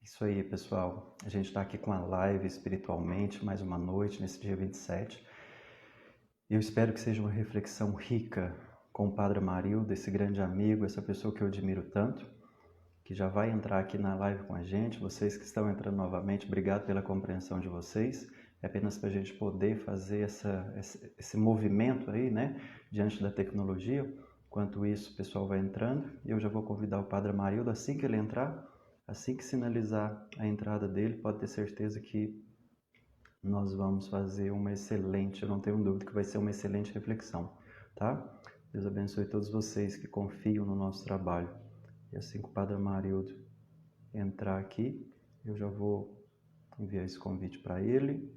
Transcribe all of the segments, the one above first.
Isso aí, pessoal. A gente está aqui com a live espiritualmente, mais uma noite, nesse dia 27. E eu espero que seja uma reflexão rica com o Padre Amarildo, esse grande amigo, essa pessoa que eu admiro tanto, que já vai entrar aqui na live com a gente. Vocês que estão entrando novamente, obrigado pela compreensão de vocês. É apenas para a gente poder fazer esse movimento aí, né, diante da tecnologia. Enquanto isso, o pessoal vai entrando e eu já vou convidar o Padre Amarildo assim que ele entrar. Assim que sinalizar a entrada dele, pode ter certeza que nós vamos fazer uma excelente, eu não tenho dúvida que vai ser uma excelente reflexão, tá? Deus abençoe todos vocês que confiam no nosso trabalho. E assim que o Padre Amarildo entrar aqui, eu já vou enviar esse convite para ele.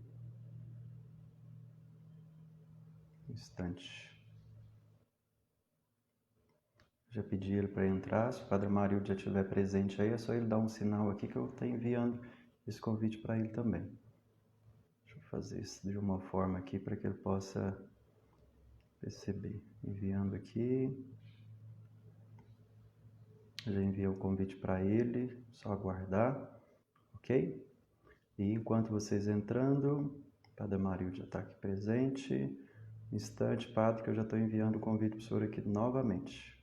Um instante. Já pedi ele para entrar, se o Padre Amarildo já estiver presente aí, é só ele dar um sinal aqui que eu estou enviando esse convite para ele também. Fazer isso de uma forma aqui para que ele possa perceber. Enviando aqui. Já enviei o convite para ele, só aguardar, ok? E enquanto vocês entrando, o Padre Mario já está aqui presente. Instante, Padre, que eu já estou enviando o convite para o senhor aqui novamente.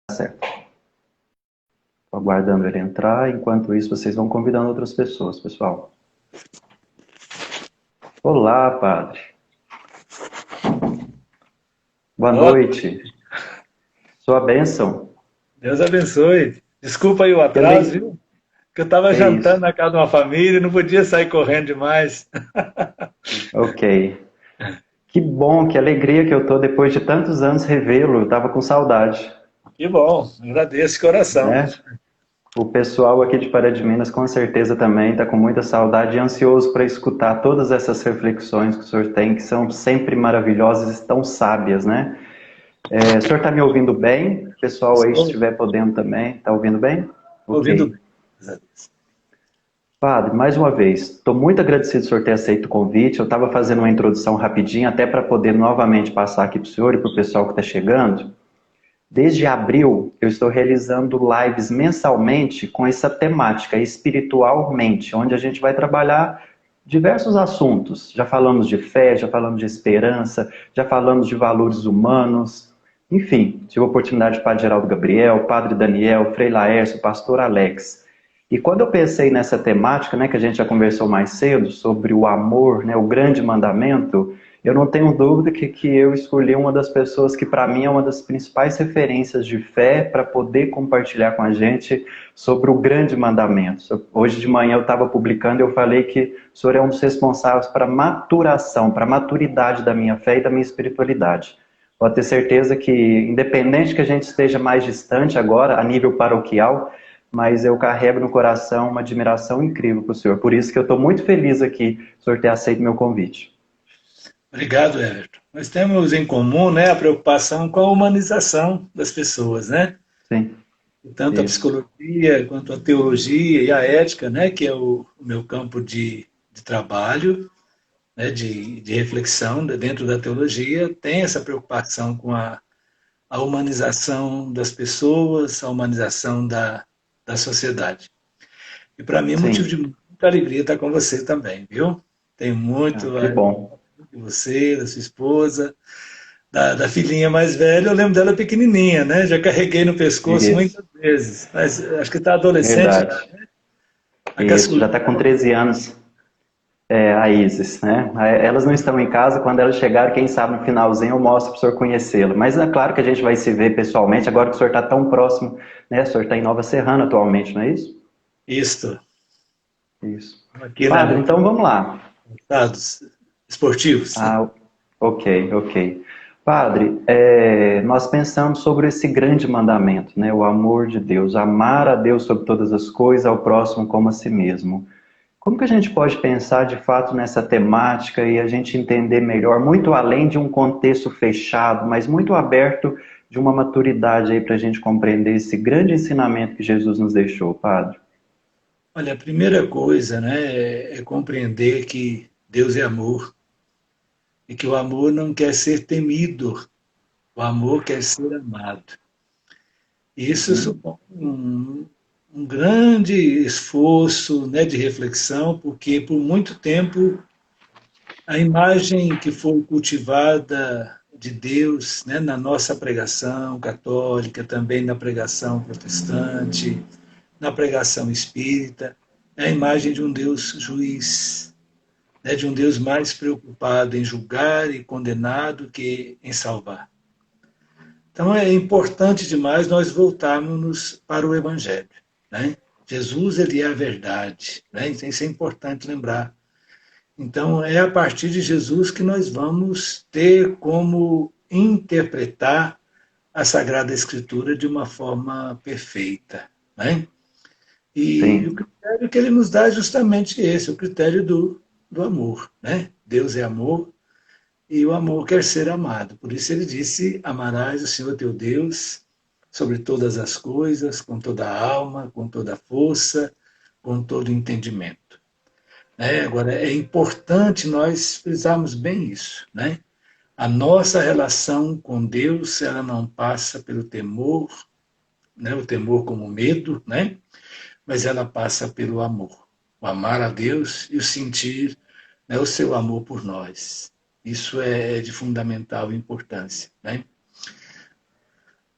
Tá certo. Estou aguardando ele entrar, enquanto isso vocês vão convidando outras pessoas, pessoal. Olá, Padre. Boa noite. Sua bênção. Deus abençoe. Desculpa aí o atraso, viu? Que eu estava jantando isso. na casa de uma família e não podia sair correndo demais. Ok. Que bom, que alegria que eu tô depois de tantos anos revê-lo. Eu tava com saudade, Que bom, agradeço de coração. né? O pessoal aqui de Pará de Minas com certeza também está com muita saudade e ansioso para escutar todas essas reflexões que o senhor tem, que são sempre maravilhosas e tão sábias, né? O senhor está me ouvindo bem? O pessoal aí, se Estou estiver podendo também, está ouvindo bem? ouvindo Ok. bem. Graças a Deus. Padre, mais uma vez, estou muito agradecido por senhor ter aceito o convite. Eu estava fazendo uma introdução rapidinho, até para poder novamente passar aqui para o senhor e para o pessoal que está chegando. Desde abril, eu estou realizando lives mensalmente com essa temática, espiritualmente, onde a gente vai trabalhar diversos assuntos. Já falamos de fé, já falamos de esperança, já falamos de valores humanos. Enfim, tive a oportunidade de Padre Geraldo Gabriel, Padre Daniel, Frei Laércio, Pastor Alex. E quando eu pensei nessa temática, né, que a gente já conversou mais cedo, sobre o amor, né, o grande mandamento, eu não tenho dúvida que eu escolhi uma das pessoas que, para mim, é uma das principais referências de fé para poder compartilhar com a gente sobre o grande mandamento. Hoje de manhã eu estava publicando e eu falei que o senhor é um dos responsáveis para a maturação, para a maturidade da minha fé e da minha espiritualidade. Pode ter certeza que, independente que a gente esteja mais distante agora, a nível paroquial, mas eu carrego no coração uma admiração incrível para o senhor. Por isso que eu estou muito feliz aqui, o senhor ter aceito meu convite. Obrigado, Everton. Nós temos em comum, né, a preocupação com a humanização das pessoas, né? Sim, Tanto a isso. psicologia quanto a teologia e a ética, né, que é o meu campo de trabalho, né, de reflexão dentro da teologia, tem essa preocupação com a humanização das pessoas, a humanização da sociedade. E para mim é motivo de Sim. muita alegria estar com você também, viu? Tenho Ah, muito que a bom. de você, da sua esposa, da filhinha mais velha, eu lembro dela pequenininha, né? Já carreguei no pescoço Isso, muitas vezes, mas acho que está adolescente verdade. já, né? A Isso, já caçulinha. está com 13 anos, a Isis, né? Elas não estão em casa, quando elas chegarem, quem sabe no finalzinho eu mostro para o senhor conhecê-la. Mas é claro que a gente vai se ver pessoalmente, agora que o senhor está tão próximo, né? O senhor está em Nova Serrana atualmente, não é isso? Isto, Isso. aqui Padre, no então vamos lá. Estados Esportivos. Ah, ok, ok. Padre, nós pensamos sobre esse grande mandamento, né? O amor de Deus, amar a Deus sobre todas as coisas, ao próximo como a si mesmo. Como que a gente pode pensar de fato nessa temática e a gente entender melhor, muito além de um contexto fechado, mas muito aberto de uma maturidade aí para a gente compreender esse grande ensinamento que Jesus nos deixou, Padre? Olha, a primeira coisa, né, é compreender que Deus é amor e que o amor não quer ser temido, o amor quer ser amado. Isso Uhum. supõe um um grande esforço, né, de reflexão, porque por muito tempo a imagem que foi cultivada de Deus, né, na nossa pregação católica, também na pregação protestante, na pregação espírita, é a imagem de um Deus juiz, né, de um Deus mais preocupado em julgar e condenar do que em salvar. Então é importante demais nós voltarmos para o Evangelho, né? Jesus, ele é a verdade, né? Então isso é importante lembrar. Então é a partir de Jesus que nós vamos ter como interpretar a Sagrada Escritura de uma forma perfeita, né? E o Sim. critério que ele nos dá é justamente esse, o critério do amor, né? Deus é amor, e o amor quer ser amado. Por isso ele disse: amarás o Senhor teu Deus sobre todas as coisas, com toda a alma, com toda a força, com todo o entendimento. Né? Agora, é importante nós frisarmos bem isso. Né? A nossa relação com Deus, ela não passa pelo temor, né? O temor como medo, né? Mas ela passa pelo amor. O amar a Deus e o sentir, né, o seu amor por nós. Isso é de fundamental importância. Né?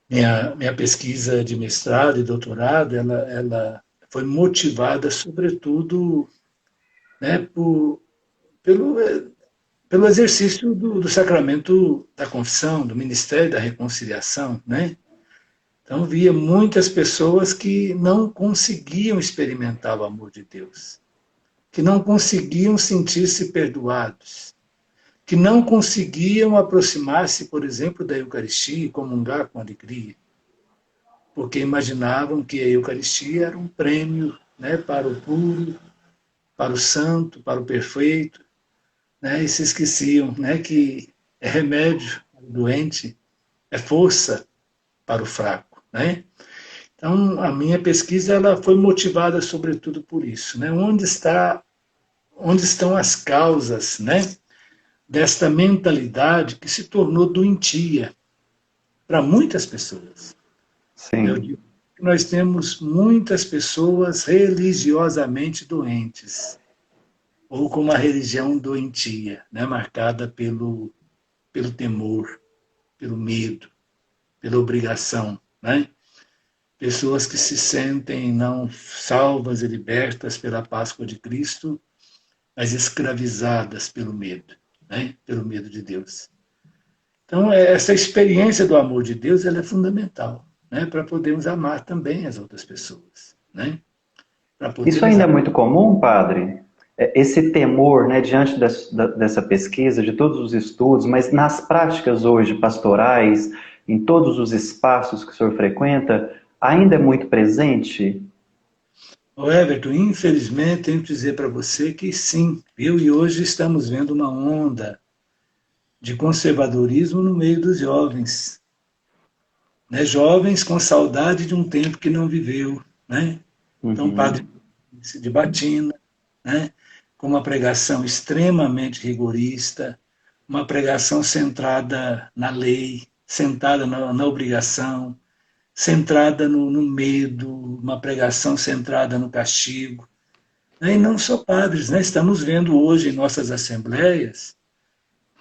Minha pesquisa de mestrado e doutorado, ela foi motivada, sobretudo, né, pelo, pelo exercício do sacramento da confissão, do ministério da reconciliação. Né? Então, via muitas pessoas que não conseguiam experimentar o amor de Deus, que não conseguiam sentir-se perdoados, que não conseguiam aproximar-se, por exemplo, da Eucaristia e comungar com alegria, porque imaginavam que a Eucaristia era um prêmio, né, para o puro, para o santo, para o perfeito, né, e se esqueciam, né, que é remédio para o doente, é força para o fraco. Né? Então, a minha pesquisa ela foi motivada sobretudo por isso. Né? Onde estão as causas, né, desta mentalidade que se tornou doentia para muitas pessoas. Eu Sim. digo que nós temos muitas pessoas religiosamente doentes, ou com uma religião doentia, né, marcada pelo temor, pelo medo, pela obrigação. Né? Pessoas que se sentem não salvas e libertas pela Páscoa de Cristo, mas escravizadas pelo medo, né? Pelo medo de Deus. Então, essa experiência do amor de Deus ela é fundamental, né? Para podermos amar também as outras pessoas. Né? Para Isso podermos ainda é amar. muito comum, padre? Esse temor, né, diante dessa pesquisa, de todos os estudos, mas nas práticas hoje pastorais, em todos os espaços que o senhor frequenta, ainda é muito presente? Ô Everton, infelizmente, tenho que dizer para você que sim, viu? E hoje estamos vendo uma onda de conservadorismo no meio dos jovens. Né? Jovens com saudade de um tempo que não viveu. Né? Então, o padre Uhum. de batina, né? Com uma pregação extremamente rigorista, uma pregação centrada na lei, centrada na obrigação, centrada no medo, uma pregação centrada no castigo. Né? E não só padres, né? Estamos vendo hoje em nossas assembleias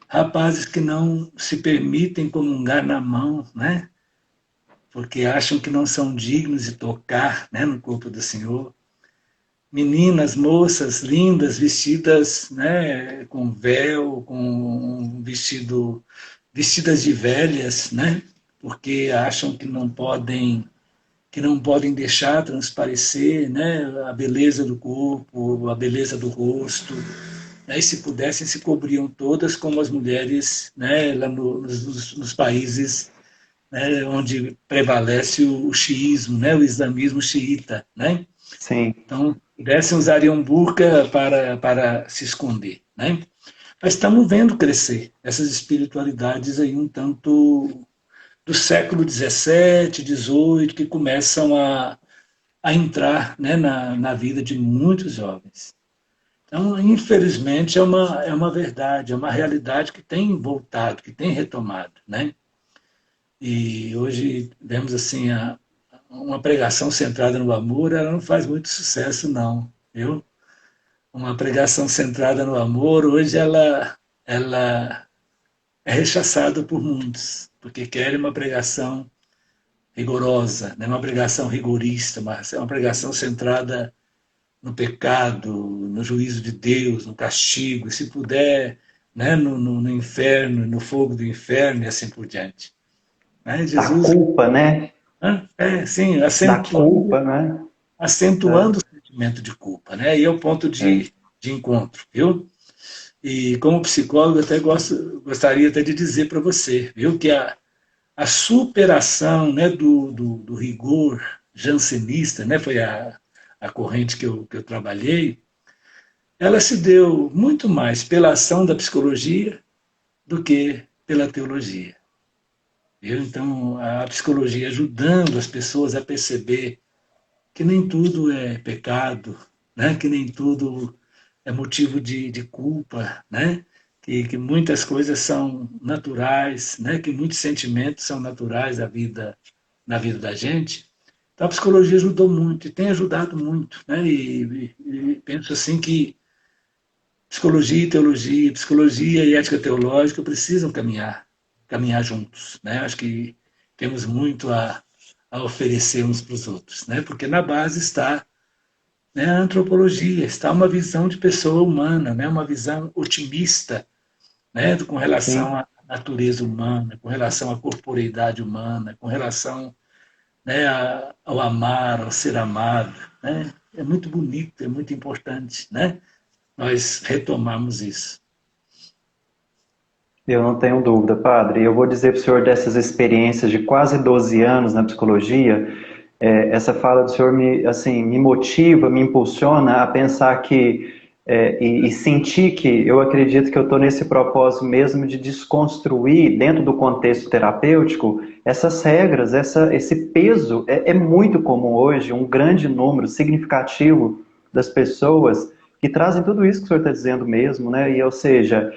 rapazes que não se permitem comungar na mão, né? Porque acham que não são dignos de tocar, né, no corpo do Senhor. Meninas, moças lindas, vestidas, né, com véu, com um vestido, vestidas de velhas, né, porque acham que não podem deixar transparecer, né, a beleza do corpo, a beleza do rosto. Né, e se pudessem, se cobriam todas como as mulheres, né, lá nos países, né, onde prevalece o xiismo, né, o islamismo xiita, né? Sim. Então, pudessem usariam burca para se esconder, né? Mas estamos vendo crescer essas espiritualidades aí um tanto do século XVII, XVIII, que começam a entrar, né, na vida de muitos jovens. Então, infelizmente, é uma verdade, é uma realidade que tem voltado, que tem retomado. Né? E hoje vemos assim uma pregação centrada no amor, ela não faz muito sucesso, não, viu? Uma pregação centrada no amor, hoje ela é rechaçada por muitos, porque querem uma pregação rigorosa, não é uma pregação rigorista, mas é uma pregação centrada no pecado, no juízo de Deus, no castigo, e se puder, né, no inferno, no fogo do inferno e assim por diante. Né? Da Jesus, culpa, né? sim, Da culpa, né? acentuando o sentimento de culpa, né? E é o ponto É. de encontro, viu? E como psicólogo, até gostaria até de dizer para você, viu, que a superação, né, do rigor jansenista, né, foi a corrente que eu trabalhei, ela se deu muito mais pela ação da psicologia do que pela teologia. Viu? Então, a psicologia ajudando as pessoas a perceber que nem tudo é pecado, né? Que nem tudo é motivo de culpa, né? Que muitas coisas são naturais, né? Que muitos sentimentos são naturais na vida da gente. Então, a psicologia ajudou muito e tem ajudado muito, né? E penso assim que psicologia e ética teológica precisam caminhar juntos, né? Acho que temos muito a oferecer uns para os outros, né? Porque na base está, né, a antropologia, está uma visão de pessoa humana, né? Uma visão otimista, né? Com relação Sim. à natureza humana, com relação à corporeidade humana, com relação, né, ao amar, ao ser amado, né? É muito bonito, é muito importante, né? Nós retomamos isso. Eu não tenho dúvida, padre. Eu vou dizer para o senhor dessas experiências de quase 12 anos na psicologia, essa fala do senhor me, assim, me motiva, me impulsiona a pensar que, e sentir que eu acredito que eu estou nesse propósito mesmo de desconstruir, dentro do contexto terapêutico, essas regras, esse peso. É muito comum hoje, um grande número significativo das pessoas que trazem tudo isso que o senhor está dizendo mesmo, né? E, ou seja,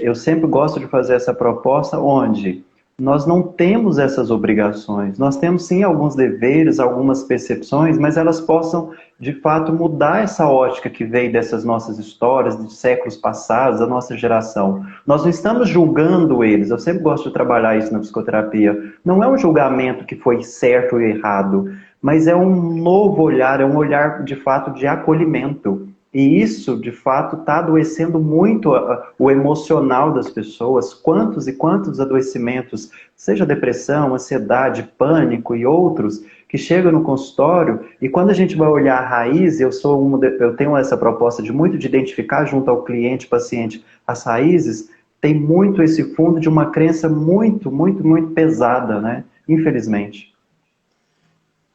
eu sempre gosto de fazer essa proposta onde nós não temos essas obrigações, nós temos sim alguns deveres, algumas percepções, mas elas possam de fato mudar essa ótica que veio dessas nossas histórias, de séculos passados, da nossa geração. Nós não estamos julgando eles, eu sempre gosto de trabalhar isso na psicoterapia. Não é um julgamento que foi certo ou errado, mas é um novo olhar, é um olhar de fato de acolhimento. E isso, de fato, está adoecendo muito o emocional das pessoas. Quantos e quantos adoecimentos, seja depressão, ansiedade, pânico e outros, que chegam no consultório, e quando a gente vai olhar a raiz, eu tenho essa proposta de muito de identificar junto ao cliente, paciente, as raízes, tem muito esse fundo de uma crença muito, muito, muito pesada, né? Infelizmente.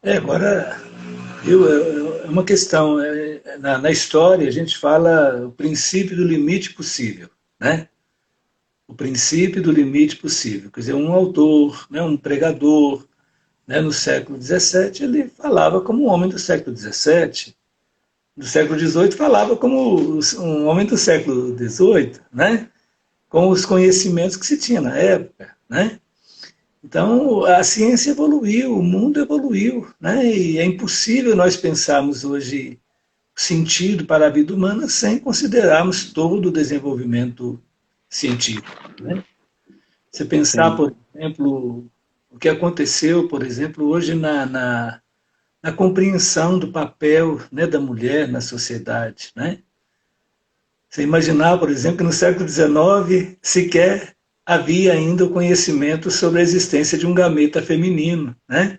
Agora, é uma questão. Na história, a gente fala o princípio do limite possível, né? O princípio do limite possível. Quer dizer, um autor, né, um pregador, né, no século XVII, ele falava como um homem do século XVII. No século XVIII, falava como um homem do século XVIII, né? Com os conhecimentos que se tinha na época, né? Então, a ciência evoluiu, o mundo evoluiu, né? E é impossível nós pensarmos hoje sentido para a vida humana sem considerarmos todo o desenvolvimento científico, né? Você pensar, Sim. por exemplo, o que aconteceu, por exemplo, hoje na compreensão do papel, né, da mulher na sociedade, né? Você imaginar, por exemplo, que no século XIX sequer havia ainda o conhecimento sobre a existência de um gameta feminino, né?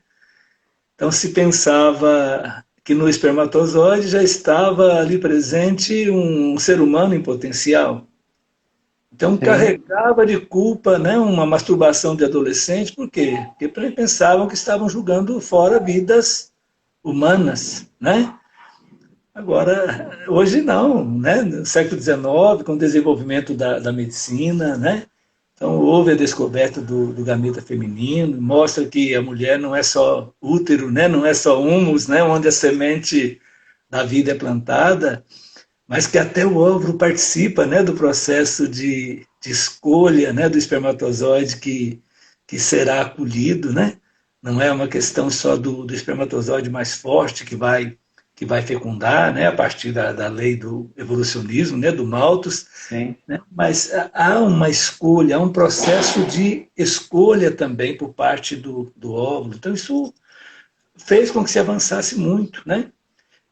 Então se pensava que no espermatozoide já estava ali presente um ser humano em potencial. Então Sim. carregava de culpa, né, uma masturbação de adolescente, por quê? Porque pensavam que estavam julgando fora vidas humanas, né? Agora, hoje não, né? No século XIX, com o desenvolvimento da medicina, né? Então, houve a descoberta do gameta feminino, mostra que a mulher não é só útero, né? Não é só húmus, né? Onde a semente da vida é plantada, mas que até o óvulo participa, né? Do processo de escolha, né? Do espermatozoide que será acolhido, né? não é uma questão só do espermatozoide mais forte que vai fecundar, né, a partir da lei do evolucionismo, né, do Malthus, Sim. né, mas há uma escolha, há um processo de escolha também por parte do óvulo. Então, isso fez com que se avançasse muito, né?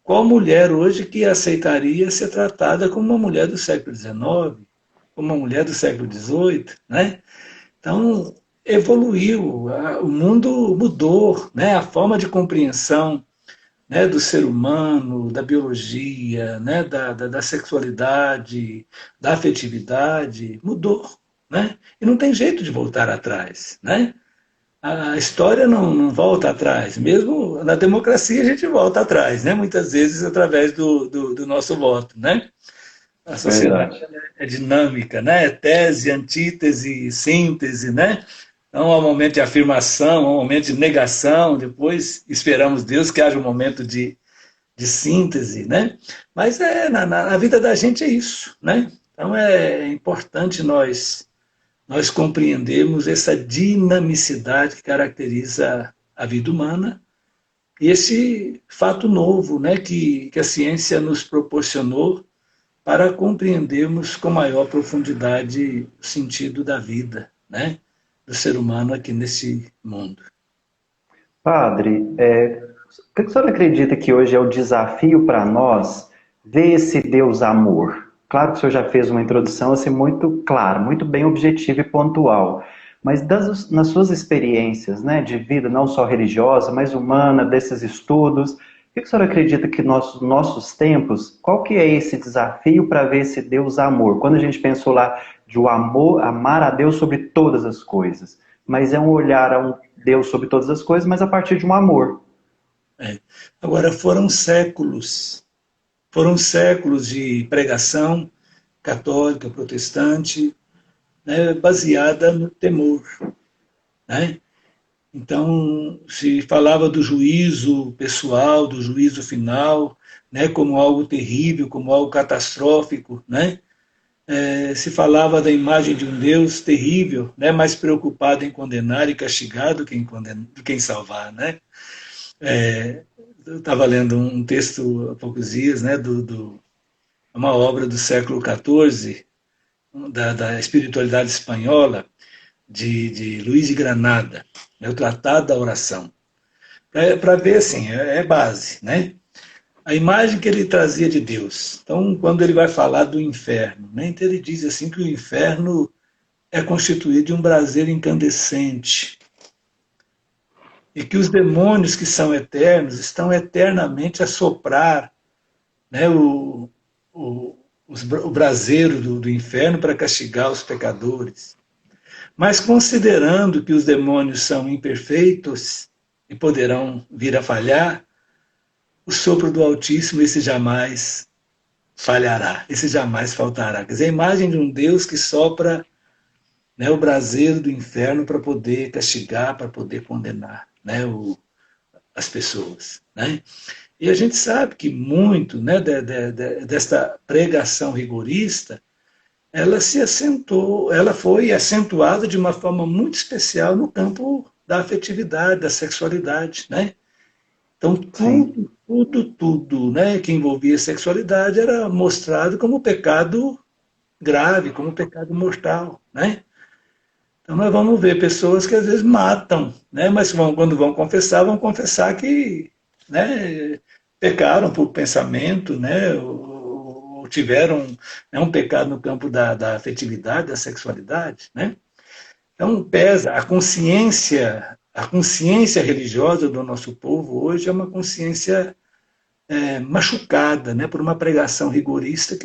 Qual mulher hoje que aceitaria ser tratada como uma mulher do século XIX, como uma mulher do século XVIII, né? Então, evoluiu, o mundo mudou, né? A forma de compreensão, né, do ser humano, da biologia, né, da sexualidade, da afetividade, mudou, né? E não tem jeito de voltar atrás, né? A história não volta atrás, mesmo na democracia a gente volta atrás, né? Muitas vezes através do nosso voto, né? A sociedade Verdade. é dinâmica, né? É tese, antítese, síntese, né? Então, há um momento de afirmação, há um momento de negação, depois esperamos Deus que haja um momento de síntese, né? Mas na vida da gente é isso, né? Então, é importante nós compreendermos essa dinamicidade que caracteriza a vida humana e esse fato novo, né, que a ciência nos proporcionou para compreendermos com maior profundidade o sentido da vida, né, do ser humano aqui nesse mundo. Padre, o que o senhor acredita que hoje é o desafio para nós ver esse Deus amor? Claro que o senhor já fez uma introdução assim muito clara, muito bem objetiva e pontual, mas nas suas experiências, né, de vida, não só religiosa, mas humana, desses estudos, o que o senhor acredita que nossos tempos, qual que é esse desafio para ver esse Deus amor? Quando a gente pensou lá de o amor, amar a Deus sobre todas as coisas, mas é um olhar a um Deus sobre todas as coisas, mas a partir de um amor. É. Agora, foram séculos de pregação católica, protestante, né, baseada no temor, né? Então, se falava do juízo pessoal, do juízo final, né, como algo terrível, como algo catastrófico, né? Se falava da imagem de um Deus terrível, né, mais preocupado em condenar e castigar do que em salvar, né? Eu estava lendo um texto há poucos dias, né, uma obra do século XIV, da espiritualidade espanhola, de Luís de Granada, né, o Tratado da Oração. Para ver, assim, é base, né? A imagem que ele trazia de Deus. Então, quando ele vai falar do inferno, né? Então ele diz assim que o inferno é constituído de um braseiro incandescente e que os demônios que são eternos estão eternamente a soprar, né, o braseiro do inferno para castigar os pecadores. Mas considerando que os demônios são imperfeitos e poderão vir a falhar, o sopro do Altíssimo, esse jamais falhará, esse jamais faltará. Quer dizer, a imagem de um Deus que sopra, né, o braseiro do inferno para poder castigar, para poder condenar, né, as pessoas. Né? E a gente sabe que muito, né, desta pregação rigorista, ela foi acentuada de uma forma muito especial no campo da afetividade, da sexualidade, né? Então Sim. tudo, né, que envolvia sexualidade era mostrado como pecado grave, como pecado mortal, né? Então nós vamos ver pessoas que às vezes matam, né? Mas quando vão confessar que, né, pecaram por pensamento, né? Ou tiveram, né, um pecado no campo da afetividade, da sexualidade, né? Então pesa a consciência religiosa do nosso povo hoje é uma consciência machucada, né, por uma pregação rigorista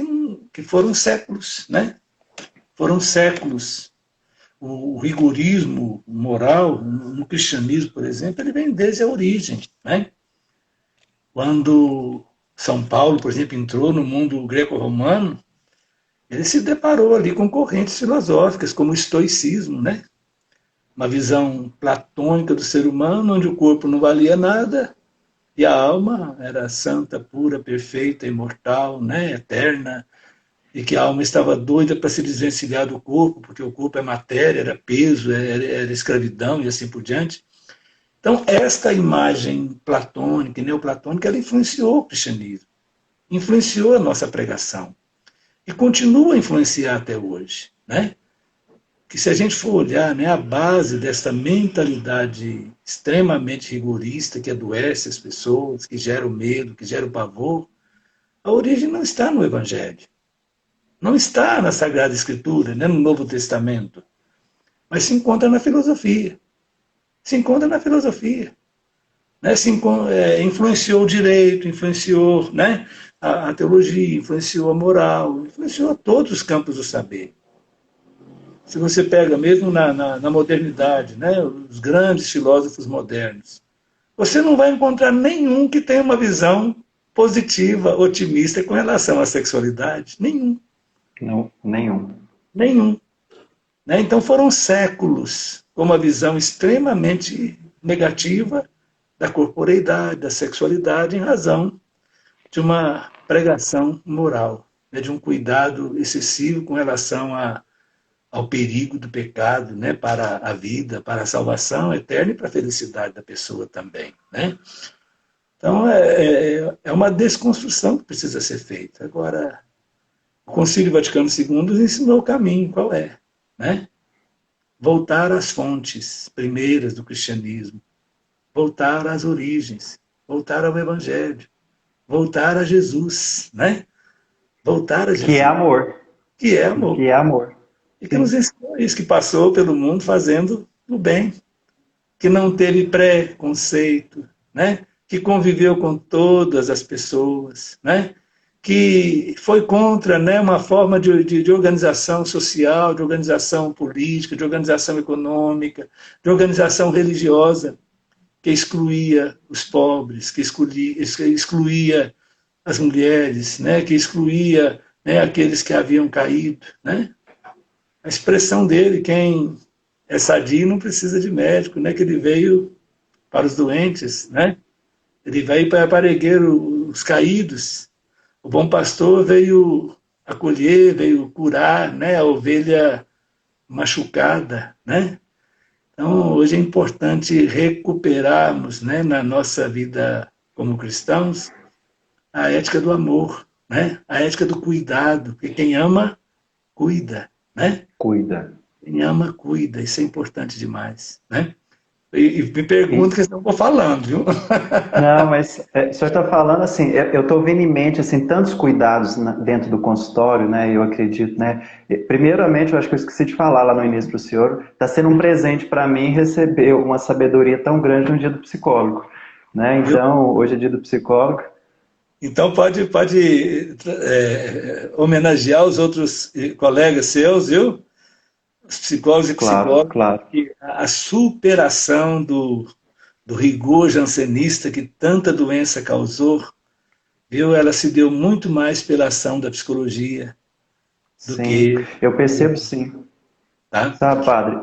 que foram séculos, né? Foram séculos. O rigorismo moral no cristianismo, por exemplo, ele vem desde a origem, né? Quando São Paulo, por exemplo, entrou no mundo greco-romano, ele se deparou ali com correntes filosóficas, como o estoicismo, né? Uma visão platônica do ser humano, onde o corpo não valia nada e a alma era santa, pura, perfeita, imortal, né? Eterna, e que a alma estava doida para se desvencilhar do corpo, porque o corpo é matéria, era peso, era escravidão e assim por diante. Então, esta imagem platônica e neoplatônica, ela influenciou o cristianismo, influenciou a nossa pregação e continua a influenciar até hoje, né? Que se a gente for olhar, né, a base dessa mentalidade extremamente rigorista que adoece as pessoas, que gera o medo, que gera o pavor, a origem não está no Evangelho, não está na Sagrada Escritura, né, no Novo Testamento, mas se encontra na filosofia. Se encontra na filosofia. Né? Influenciou o direito, influenciou, né, a teologia, influenciou a moral, influenciou todos os campos do saber. Se você pega mesmo na modernidade, né, os grandes filósofos modernos, você não vai encontrar nenhum que tenha uma visão positiva, otimista com relação à sexualidade. Nenhum. Não, nenhum. Nenhum. Né? Então foram séculos com uma visão extremamente negativa da corporeidade, da sexualidade, em razão de uma pregação moral, né? De um cuidado excessivo com relação ao perigo do pecado, né? Para a vida, para a salvação eterna e para a felicidade da pessoa também. Né? Então é uma desconstrução que precisa ser feita. Agora, o Concílio Vaticano II nos ensinou o caminho, qual é? Né? Voltar às fontes primeiras do cristianismo, voltar às origens, voltar ao Evangelho, voltar a Jesus, né? Voltar a Jesus. Que é amor. Que é amor. Que é amor. E que nos ensinou isso, que passou pelo mundo fazendo o bem, que não teve preconceito, né? Que conviveu com todas as pessoas, né? Que foi contra, né, uma forma de organização social, de organização política, de organização econômica, de organização religiosa, que excluía os pobres, que excluía as mulheres, né, que excluía, né, aqueles que haviam caído. Né? A expressão dele, quem é sadio não precisa de médico, né, que ele veio para os doentes, né? Ele veio para erguer os caídos. O bom pastor veio acolher, veio curar, né, a ovelha machucada, né? Então, hoje é importante recuperarmos, né, na nossa vida como cristãos, a ética do amor, né? A ética do cuidado, porque quem ama, cuida, né? Cuida. Quem ama, cuida, isso é importante demais, né? E me pergunta que eu estou falando, viu? Não, mas o senhor está falando assim, eu estou vendo em mente assim, tantos cuidados dentro do consultório, né? Eu acredito, né? Primeiramente, eu acho que eu esqueci de falar lá no início para o senhor, está sendo um presente para mim receber uma sabedoria tão grande no dia do psicólogo, né? Então, hoje é dia do psicólogo. Então pode homenagear os outros colegas seus, viu? Os psicólogos e psicólogas, claro. Que a superação do rigor jansenista que tanta doença causou, viu? Ela se deu muito mais pela ação da psicologia do que... Eu percebo sim. Tá? Sabe, padre,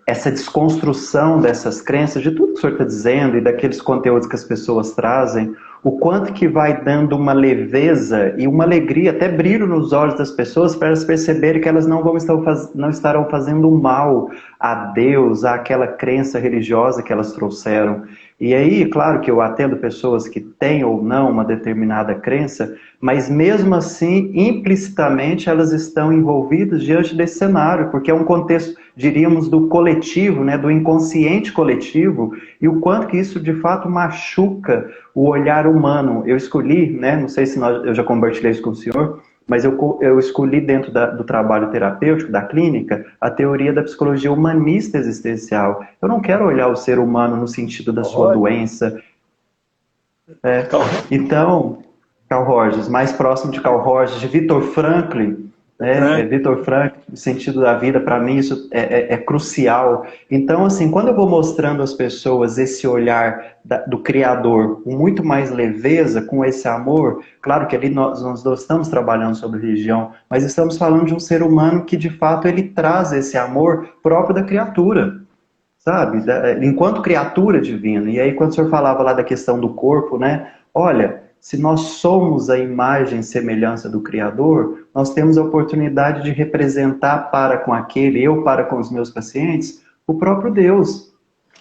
essa desconstrução dessas crenças, de tudo que o senhor está dizendo e daqueles conteúdos que as pessoas trazem, o quanto que vai dando uma leveza e uma alegria, até brilho nos olhos das pessoas para elas perceberem que elas não estarão fazendo mal a Deus, àquela crença religiosa que elas trouxeram. E aí, claro que eu atendo pessoas que têm ou não uma determinada crença, mas mesmo assim, implicitamente, elas estão envolvidas diante desse cenário, porque é um contexto, diríamos, do coletivo, né, do inconsciente coletivo, e o quanto que isso de fato machuca o olhar humano. Eu escolhi, né, não sei se eu já compartilhei isso com o senhor, mas eu escolhi dentro do trabalho terapêutico, da clínica, a teoria da psicologia humanista existencial. Eu não quero olhar o ser humano no sentido da sua doença. Então, Carl Rogers, mais próximo de Carl Rogers, de Viktor Frankl, Viktor Frankl, o sentido da vida, para mim isso é crucial. Então, assim, quando eu vou mostrando às pessoas esse olhar do Criador com muito mais leveza, com esse amor, claro que ali nós não estamos trabalhando sobre religião, mas estamos falando de um ser humano que, de fato, ele traz esse amor próprio da criatura, sabe? Enquanto criatura divina. E aí, quando o senhor falava lá da questão do corpo, né? Olha, se nós somos a imagem e semelhança do Criador, nós temos a oportunidade de representar para com aquele, eu para com os meus pacientes, o próprio Deus.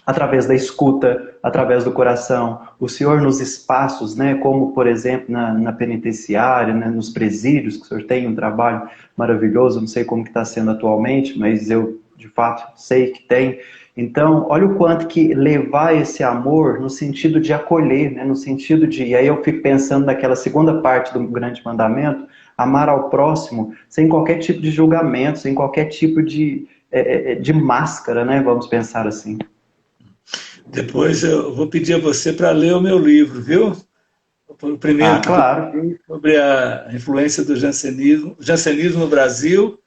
através da escuta, através do coração. O Senhor nos espaços, né, como por exemplo na penitenciária, né, nos presídios, que o Senhor tem um trabalho maravilhoso, não sei como que está sendo atualmente, mas eu de fato sei que tem. Então, olha o quanto que levar esse amor no sentido de acolher, né, no sentido de... E aí eu fico pensando naquela segunda parte do grande mandamento, amar ao próximo sem qualquer tipo de julgamento, sem qualquer tipo de máscara, né? Vamos pensar assim. Depois eu vou pedir a você para ler o meu livro, viu? O primeiro Ah, que claro. publiquei sobre a influência do jansenismo no Brasil,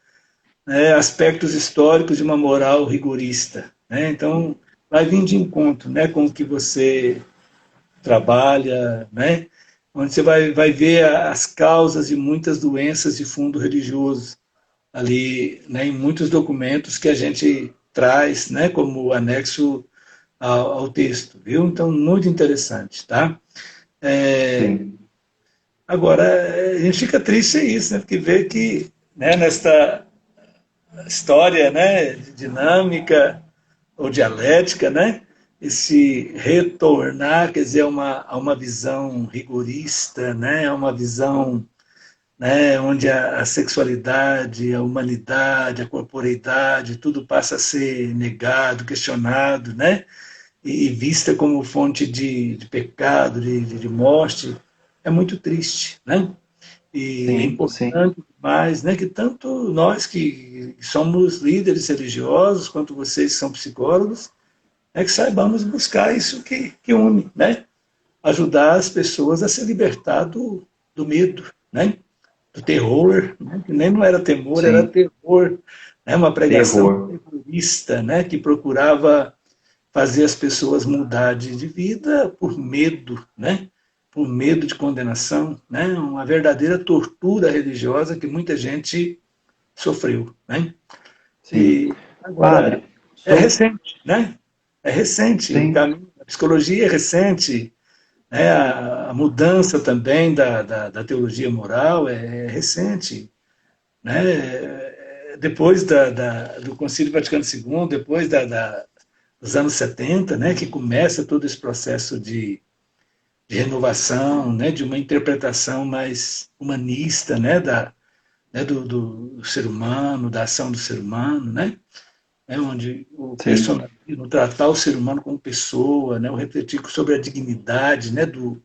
né, aspectos históricos de uma moral rigorista. Né? Então, vai vir de encontro, né, com o que você trabalha, né? Onde você vai ver as causas de muitas doenças de fundo religioso ali, né, em muitos documentos que a gente traz, né, como anexo ao texto, viu? Então, muito interessante, tá? É, Sim, agora, a gente fica triste é isso, né? Porque vê que, né, nesta história, né, dinâmica ou dialética, né, esse retornar, quer dizer, a uma visão rigorista, né, a uma visão, né, onde a sexualidade, a humanidade, a corporeidade, tudo passa a ser negado, questionado, né, e vista como fonte de pecado, de morte, é muito triste, né? E é sim, sim. importante demais, né, que tanto nós que somos líderes religiosos, quanto vocês que são psicólogos, é que saibamos buscar isso que une, né? Ajudar as pessoas a se libertar do medo, né? Do terror, né? Que nem não era temor, era Sim. terror, né? Uma pregação Terror. terrorista, né? Que procurava fazer as pessoas mudar de vida por medo, né? Por medo de condenação, né? Uma verdadeira tortura religiosa que muita gente sofreu, né? Sim. E agora Padre, é sou... recente, né? É recente o Sim, caminho, a psicologia é recente, né? A mudança também da teologia moral é recente, né? Depois do Concílio Vaticano II, depois dos anos 70, né, que começa todo esse processo de renovação, né, de uma interpretação mais humanista, né, do ser humano, da ação do ser humano, né, onde o sim. personalismo, tratar o ser humano como pessoa, né, o refletir sobre a dignidade, né, do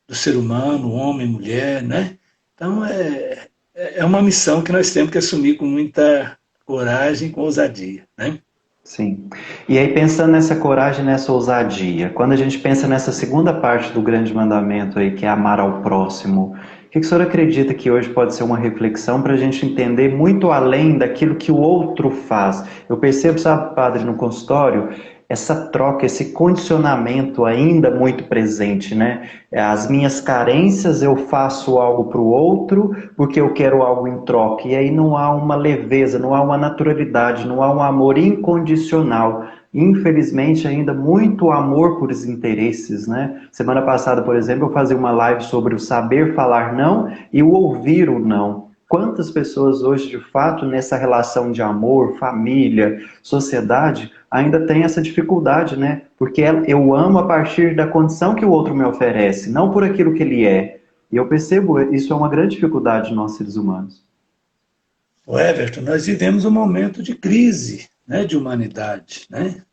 ser humano, homem, mulher, né? Então é uma missão que nós temos que assumir com muita coragem, com ousadia, né? Sim. E aí, pensando nessa coragem, nessa ousadia, quando a gente pensa nessa segunda parte do grande mandamento aí, que é amar ao próximo, o que o senhor acredita que hoje pode ser uma reflexão para a gente entender muito além daquilo que o outro faz? Eu percebo, sabe, padre, no consultório, essa troca, esse condicionamento ainda muito presente, né? As minhas carências, eu faço algo para o outro porque eu quero algo em troca. E aí não há uma leveza, não há uma naturalidade, não há um amor incondicional. Infelizmente, ainda muito amor por interesses, né? Semana passada, por exemplo, eu fazia uma live sobre o saber falar não e o ouvir o não. Quantas pessoas hoje, de fato, nessa relação de amor, família, sociedade, ainda tem essa dificuldade, né? Porque eu amo a partir da condição que o outro me oferece, não por aquilo que ele é. E eu percebo, isso é uma grande dificuldade de nós seres humanos. O Everton, nós vivemos um momento de crise, né, de humanidade, né?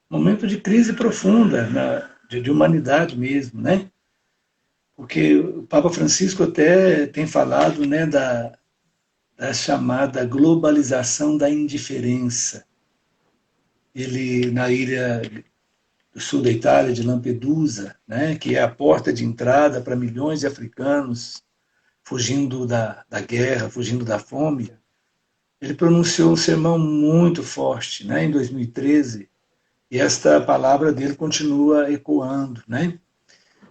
Momento de crise profunda, de humanidade mesmo, né? Porque o Papa Francisco até tem falado, né, da chamada globalização da indiferença. Ele, na ilha do sul da Itália, de Lampedusa, né, que é a porta de entrada para milhões de africanos fugindo da guerra, fugindo da fome, ele pronunciou um sermão muito forte, né, em 2013, e esta palavra dele continua ecoando, né?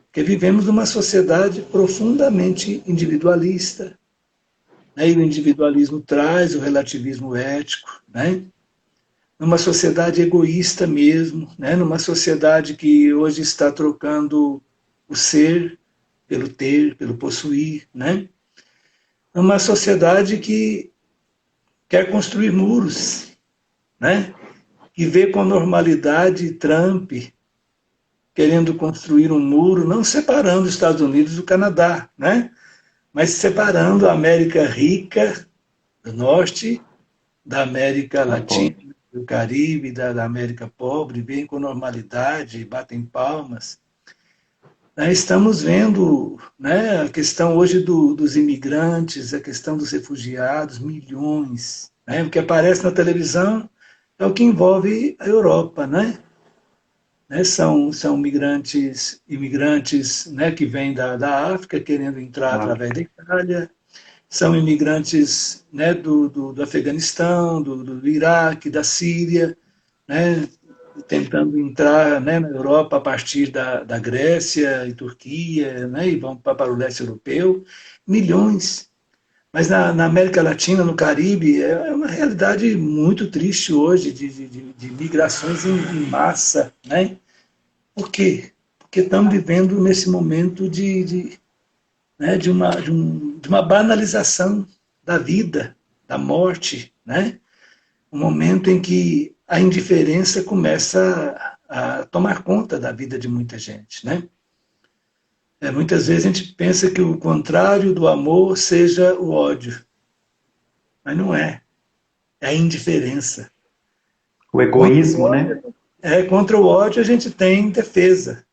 Porque vivemos numa sociedade profundamente individualista, né? E o individualismo traz o relativismo ético, né? Numa sociedade egoísta mesmo, né? Numa sociedade que hoje está trocando o ser pelo ter, pelo possuir, né? Numa sociedade que quer construir muros, né? e vê com normalidade Trump querendo construir um muro, não separando os Estados Unidos do Canadá, né? Mas separando a América rica do norte da América Tá bom. Latina, do Caribe, da América pobre, veem com normalidade, batem palmas. Estamos vendo, né, a questão hoje dos imigrantes, a questão dos refugiados, milhões. Né? O que aparece na televisão é o que envolve a Europa, né? São imigrantes, né, que vêm da África querendo entrar Ah, através da Itália, são imigrantes, né, do Afeganistão, do Iraque, da Síria, né, tentando entrar, né, na Europa a partir da Grécia e Turquia, né, e vão para o leste europeu, milhões. Mas na América Latina, no Caribe, é uma realidade muito triste hoje de migrações em massa. Né? Por quê? Porque estamos vivendo nesse momento né, de uma banalização da vida, da morte, né? Um momento em que a indiferença começa a tomar conta da vida de muita gente, né? Muitas vezes a gente pensa que o contrário do amor seja o ódio, mas não é. É a indiferença. o Contra o egoísmo, né? ódio, contra o ódio a gente tem defesa.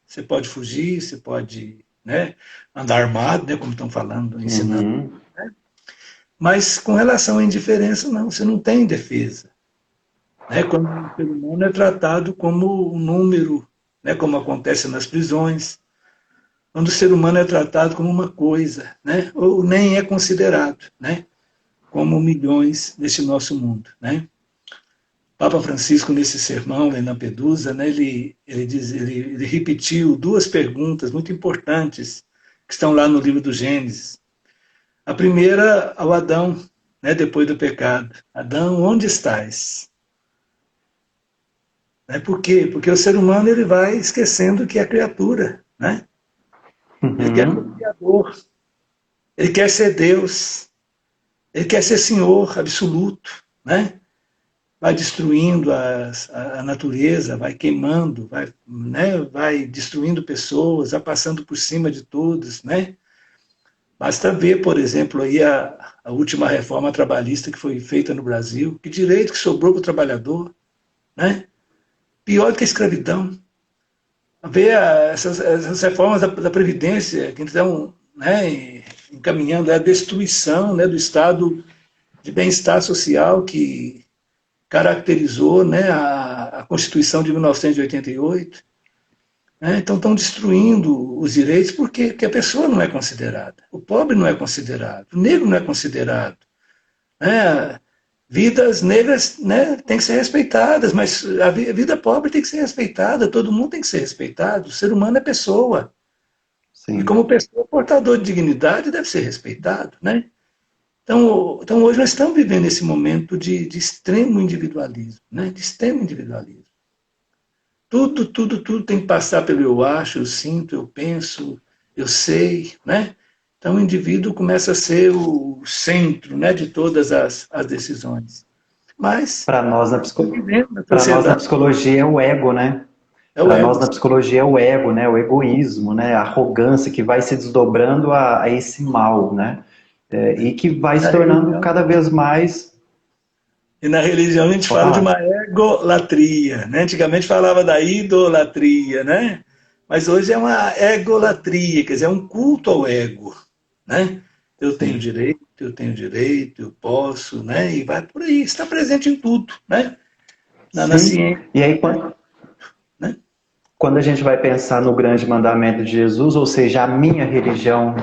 Você pode fugir, você pode, né, andar armado, né, como estão falando, ensinando. Uhum. Mas com relação à indiferença, não, você não tem defesa. Né? Quando o ser humano é tratado como um número, né, como acontece nas prisões, quando o ser humano é tratado como uma coisa, né, ou nem é considerado, né, como milhões nesse nosso mundo. Né? Papa Francisco, nesse sermão em Lampedusa, né, ele repetiu duas perguntas muito importantes que estão lá no livro do Gênesis. A primeira ao Adão, né, depois do pecado. Adão, onde estás? Por quê? Porque o ser humano ele vai esquecendo que é criatura. Né? Ele quer ser Uhum. criador, ele quer ser Deus, ele quer ser Senhor absoluto. Né? Vai destruindo a natureza, vai queimando, vai destruindo pessoas, vai passando por cima de todos, né? Basta ver, por exemplo, aí a última reforma trabalhista que foi feita no Brasil, que direito que sobrou para o trabalhador, né? Pior do que a escravidão. Ver essas reformas da Previdência que estão, né, encaminhando a destruição, né, do estado de bem-estar social que caracterizou, né, a Constituição de 1988. Né? Então estão destruindo os direitos porque a pessoa não é considerada. O pobre não é considerado, o negro não é considerado. Né? Vidas negras, né, têm que ser respeitadas, mas a vida pobre tem que ser respeitada, todo mundo tem que ser respeitado. O ser humano é pessoa. E Sim. como pessoa portador de dignidade deve ser respeitado. Né? Então hoje nós estamos vivendo esse momento de extremo individualismo, né? De extremo individualismo. Tudo tem que passar pelo eu acho, eu sinto, eu penso, eu sei, né? Então o indivíduo começa a ser o centro, né, de todas as decisões. Mas Para nós, estamos vivendo na para nós na sociedade, psicologia é o ego, né? é o Para nós ego. na psicologia é o ego, né? O egoísmo, né? A arrogância que vai se desdobrando a esse mal, né? E que vai se Na tornando religião, cada vez mais. e na religião a gente Pode fala de uma falar. egolatria, né? Antigamente falava da idolatria, né? Mas hoje é uma egolatria, quer dizer, é um culto ao ego, né? Sim. Eu tenho direito, eu posso, né? E vai por aí, está presente em tudo, né? Na Sim. ciência, E aí, né? quando a gente vai pensar no grande mandamento de Jesus, ou seja, a minha religião,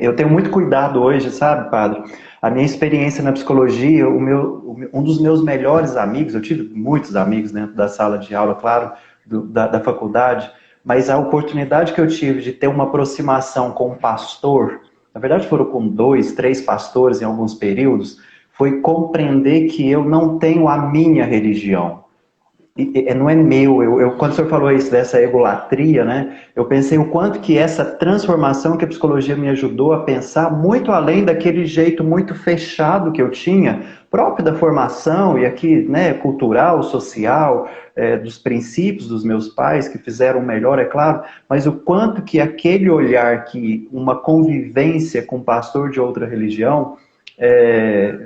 eu tenho muito cuidado hoje, sabe, padre? A minha experiência na psicologia, um dos meus melhores amigos, eu tive muitos amigos dentro da sala de aula, claro, da faculdade, mas a oportunidade que eu tive de ter uma aproximação com um pastor, na verdade foram com 2, 3 pastores em alguns períodos, foi compreender que eu não tenho a minha religião. não é meu. Quando o senhor falou isso dessa egolatria, né? Eu pensei o quanto que essa transformação que a psicologia me ajudou a pensar, muito além daquele jeito muito fechado que eu tinha, próprio da formação e aqui, né, cultural, social, dos princípios dos meus pais que fizeram o melhor, é claro, mas o quanto que aquele olhar que uma convivência com um pastor de outra religião,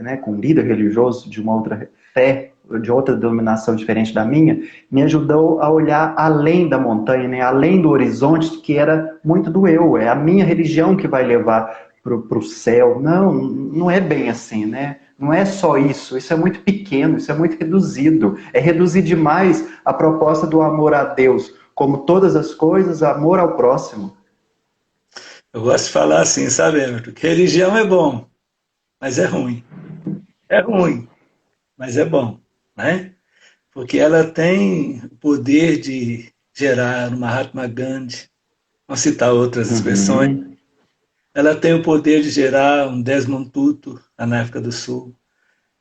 né, com um líder religioso de uma outra fé, de outra denominação diferente da minha, me ajudou a olhar além da montanha, né? Além do horizonte, que era muito do eu. É a minha religião que vai levar para o céu. Não, não é bem assim, né? Não é só isso. Isso é muito pequeno, isso é muito reduzido. É reduzir demais a proposta do amor a Deus. Como todas as coisas, amor ao próximo. Eu gosto de falar assim, sabe, Everton? Que religião é bom, mas é ruim. É ruim, mas é bom, né? Porque ela tem o poder de gerar uma Mahatma Gandhi, vamos citar outras expressões, Uhum. ela tem o poder de gerar um Desmond Tutu, lá na África do Sul,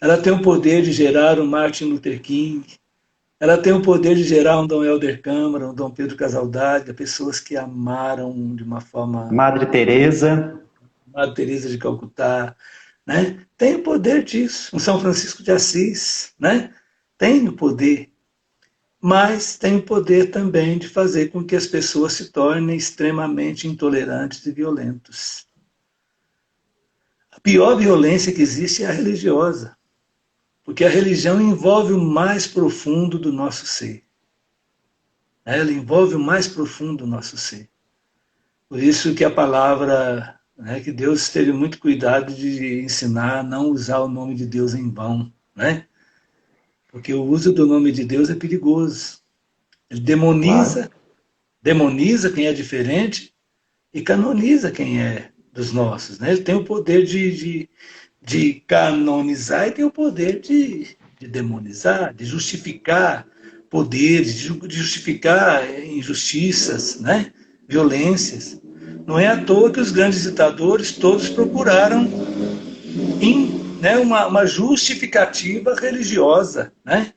ela tem o poder de gerar um Martin Luther King, ela tem o poder de gerar um Dom Helder Câmara, um Dom Pedro Casaldáliga, pessoas que amaram de uma forma... Madre Teresa. Madre Teresa de Calcutá, né? Tem o poder disso, um São Francisco de Assis, né? Tem o poder, mas tem o poder também de fazer com que as pessoas se tornem extremamente intolerantes e violentos. A pior violência que existe é a religiosa, porque a religião envolve o mais profundo do nosso ser. Ela envolve o mais profundo do nosso ser. Por isso que a palavra, né, que Deus teve muito cuidado de ensinar a não usar o nome de Deus em vão, né? Porque o uso do nome de Deus é perigoso. Ele Claro. demoniza quem é diferente e canoniza quem é dos nossos, né? Ele tem o poder de canonizar e tem o poder de demonizar, de justificar poderes, de justificar injustiças, né? Violências. Não é à toa que os grandes ditadores todos procuraram né, uma justificativa religiosa, né?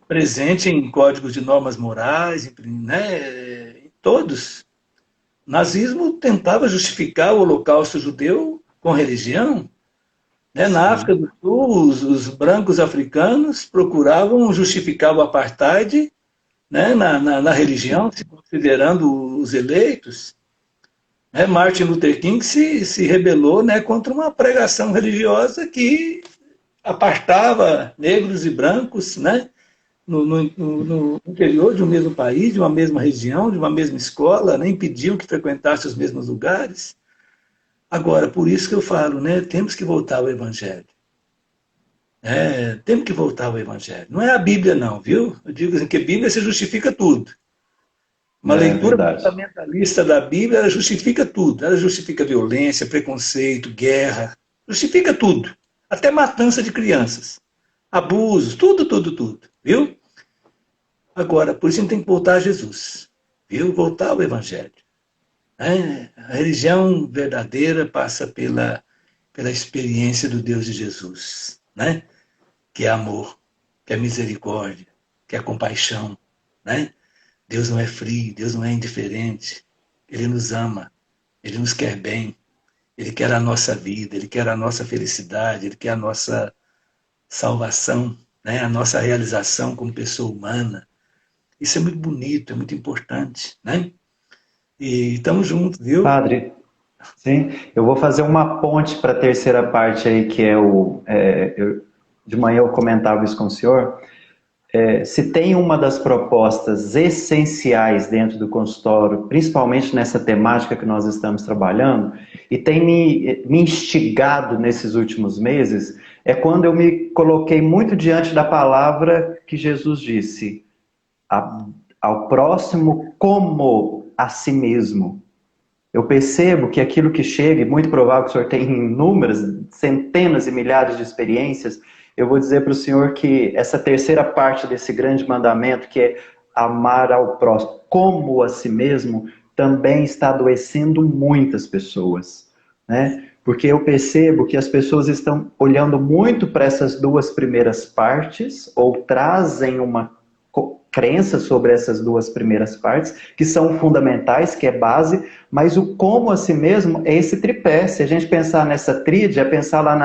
Presente em códigos de normas morais, né? Todos. O nazismo tentava justificar o holocausto judeu com religião. Né? Na África Sim. do Sul, os brancos africanos procuravam justificar o apartheid, né? na religião, se considerando os eleitos. Né? Martin Luther King se rebelou, né, contra uma pregação religiosa que apartava negros e brancos, né, no interior de um mesmo país, de uma mesma região, de uma mesma escola, né, impediam que frequentasse os mesmos lugares. Agora, por isso que eu falo, né, temos que voltar ao Evangelho. Temos que voltar ao Evangelho. Não é a Bíblia, não, viu? Eu digo assim, que a Bíblia se justifica tudo. Uma É leitura verdade. fundamentalista da Bíblia, ela justifica tudo. Ela justifica violência, preconceito, guerra. Justifica tudo. Até matança de crianças. Abusos, tudo, tudo, tudo. Viu? Agora, por isso a gente tem que voltar a Jesus. Viu? Voltar ao Evangelho. A religião verdadeira passa pela experiência do Deus de Jesus. Né? Que é amor, que é misericórdia, que é compaixão. Né? Deus não é frio, Deus não é indiferente. Ele nos ama, Ele nos quer bem, Ele quer a nossa vida, Ele quer a nossa felicidade, Ele quer a nossa salvação, né? A nossa realização como pessoa humana. Isso é muito bonito, é muito importante. Né? E estamos juntos, viu? Padre, sim, eu vou fazer uma ponte para a terceira parte aí, que é de manhã eu comentava isso com o senhor. Se tem uma das propostas essenciais dentro do consultório, principalmente nessa temática que nós estamos trabalhando, e tem me instigado nesses últimos meses, é quando eu me coloquei muito diante da palavra que Jesus disse, ao próximo como a si mesmo. Eu percebo que aquilo que chega, e muito provável que o senhor tem inúmeras, centenas e milhares de experiências, eu vou dizer para o senhor que essa terceira parte desse grande mandamento, que é amar ao próximo como a si mesmo, também está adoecendo muitas pessoas, né? Porque eu percebo que as pessoas estão olhando muito para essas duas primeiras partes, ou trazem uma crença sobre essas duas primeiras partes, que são fundamentais, que é base, mas o como a si mesmo é esse tripé. Se a gente pensar nessa tríade, é pensar lá